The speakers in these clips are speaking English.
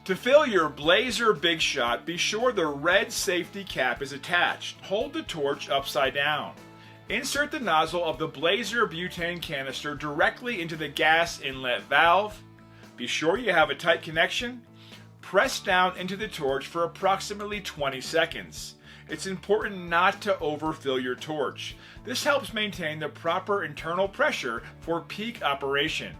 To fill your Blazer Big Shot, be sure the red safety cap is attached. Hold the torch upside down. Insert the nozzle of the Blazer butane canister directly into the gas inlet valve. Be sure you have a tight connection. Press down into the torch for approximately 20 seconds. It's important not to overfill your torch. This helps maintain the proper internal pressure for peak operation.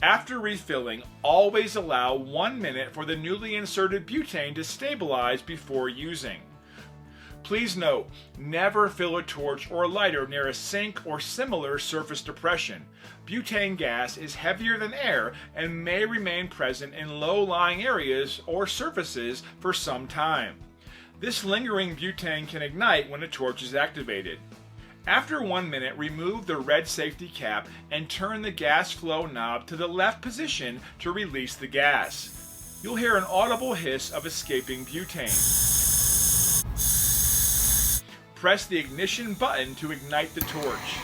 After refilling, always allow 1 minute for the newly inserted butane to stabilize before using. Please note, never fill a torch or lighter near a sink or similar surface depression. Butane gas is heavier than air and may remain present in low-lying areas or surfaces for some time. This lingering butane can ignite when a torch is activated. After 1 minute, remove the red safety cap and turn the gas flow knob to the left position to release the gas. You'll hear an audible hiss of escaping butane. Press the ignition button to ignite the torch.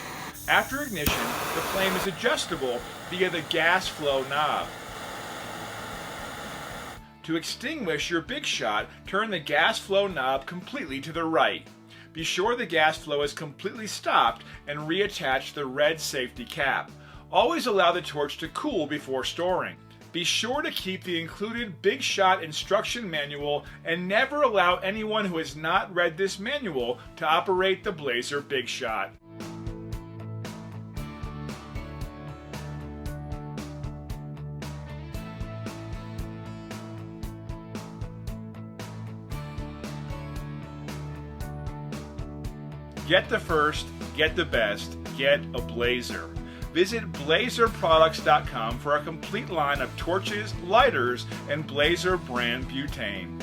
After ignition, the flame is adjustable via the gas flow knob. To extinguish your Big Shot, turn the gas flow knob completely to the right. Be sure the gas flow is completely stopped and reattach the red safety cap. Always allow the torch to cool before storing. Be sure to keep the included Big Shot instruction manual and never allow anyone who has not read this manual to operate the Blazer Big Shot. Get the first, get the best, get a Blazer. Visit blazerproducts.com for a complete line of torches, lighters, and Blazer brand butane.